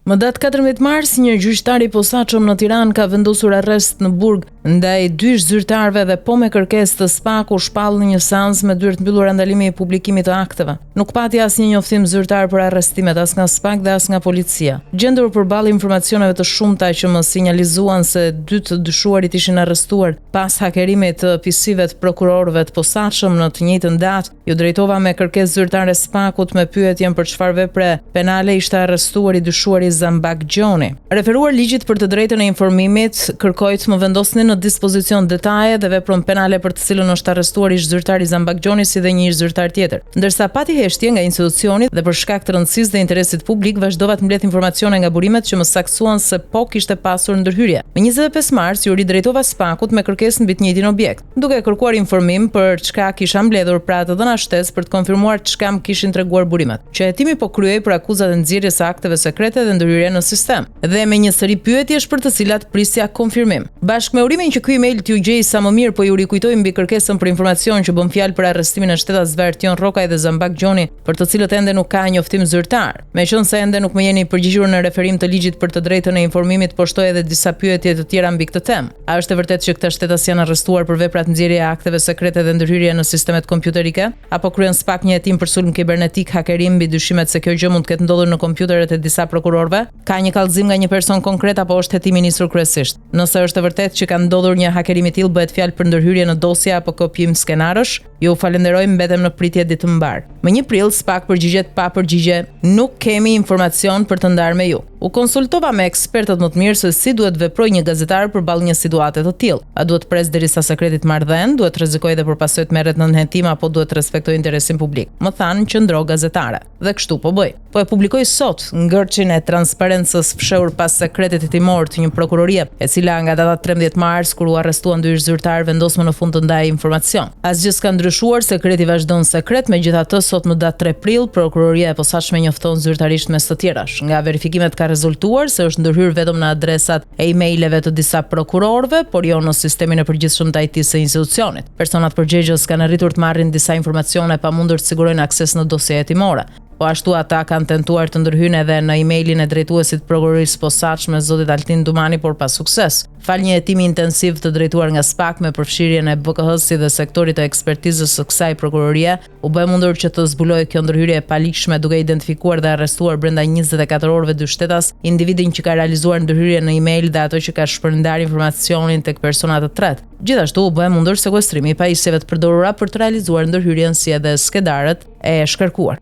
Më datë 14 mars, një gjyqtar i posaçëm në Tiranë ka vendosur arrest në burg ndaj 2 zyrtarëve dhe po me kërkesë të SPAK u shpall në një seancë me dyert mbyllur ndalimi i publikimit të akteve. Nuk pati asnjë njoftim zyrtar për arrestimet as nga SPAK dhe as nga policia. Gjendur përballë informacioneve të shumta që më sinjalizuan se 2 të dyshuarit ishin arrestuar pas hakerimit të PC-ve të prokurorëve të posaçëm në të njëjtën datë, ju drejtova me kërkesë zyrtare SPAK-ut me pyetjen për çfarë vepre penale ishte arrestuar i dyshuari Zambak Gjoni. Referuar ligjit për të drejtën e informimit, kërkoi të më vendosnin në dispozicion detaje dhe veprën penale për të cilën është arrestuar ish zyrtari Zambak Gjoni si dhe një ish zyrtar tjetër. Ndërsa pati heshtje nga institucioni dhe për shkak të rëndësisë dhe interesit publik vazhdova të mbledh informacione nga burimet që më saksuan se po kishte pasur ndërhyrje. Më 25 mars ju ridrejtova SPAK-ut me kërkesë mbi të njëjtin objekt, duke kërkuar informim për çka kisha mbledhur pra të dhëna shtesë për të konfirmuar çka më kishin treguar burimet. Që hetimi po kryej për akuzat e nxjerrjes së akteve sekrete dhe ndërhyrje në sistem, dhe me një sëri pyetjesh për të cilat prisja konfirmim. Bashkë me urimin që ky email t'ju gjej sa më mirë, po ju rikujtoj mbi kërkesën për informacion që bën fjalë për arrestimin e shtetasëve Artion Rokaj dhe Zambak Gjoni, për të cilët ende nuk ka njoftim zyrtar. Meqense ende nuk më jeni përgjigjur në referim të ligjit për të drejtën e informimit, po shtoj edhe disa pyetje të tjera mbi këtë temë. A është e vërtetë që këta shtetas janë arrestuar për veprat nxjerrje e akteve sekrete dhe ndërhyrje në sistemet kompjuterike, apo kryen SPAK një hetim për sulm kibernetik, hakerim mbi dyshimet se kjo gjë mund të ketë ndodhur në kompjuteret e disa prokurorëve? Ka një kallëzim nga një person konkret apo është hetimi nisur kryesisht? Nëse është e vërtetë që ka ndodhur një hakerim i tillë, bëhet fjalë për ndërhyrje në dosje apo kopjim skenarësh? Ju falenderoj, mbetem në pritje ditë të mbar. Më 1 prill SPAK përgjigjet pa përgjigje, nuk kemi informacion për të ndarë me ju. U konsultova me ekspertët më të mirë se si duhet veprojë një gazetar përballë një situate të tillë. A duhet pres derisa sekreti të marrë, duhet rrezikojë edhe përpasoj të merret në hetim apo duhet të respektojë interesin publik? Më thanë qëndro gazetare. Dhe kështu po bëj. Po e publikoj sot ngërçin e transparencës fshehur pas sekretit hetimor të një prokurorie, e cila nga data 13 mars kur u arrestuan 2 zyrtarë vendos më në fund të ndajë informacion. Asgjë s'ka ndryshuar, sekreti vazhdon sekret, megjithatë sot më datë 3 prill prokuroria e posaçme njofton zyrtarisht mes të tjerash. Nga verifikimet ka rezultuar se është ndërhyrë vetëm në adresat e emaileve të disa prokurorëve, por jo në sistemin e përgjithshëm të IT-së së institucionit. Personat përgjegjës kanë arritur të marrin disa informacione pa mundur të sigurojnë akses në dosje hetimore. Po ashtu ata kanë tentuar të ndërhyjnë edhe në emailin e drejtuesit prokurorisë posaçme zotit Altin Dumani, por pa sukses. Fal një hetimi intensiv të drejtuar nga SPAK me përfshirjen e BKH-s dhe sektorit të ekspertizës së kësaj prokurorie, u bë mundur që të zbulojë kjo ndërhyrje e paligjshme duke identifikuar dhe arrestuar brenda 24 orëve 2 shtetas, individin që ka realizuar ndërhyrje në email dhe ato që ka shpërndar informacionin tek persona të tretë. Gjithashtu u bë mundur sekuestrimi i pajisjeve të përdorura për të realizuar ndërhyrjen si edhe skedarët e shkarkuar.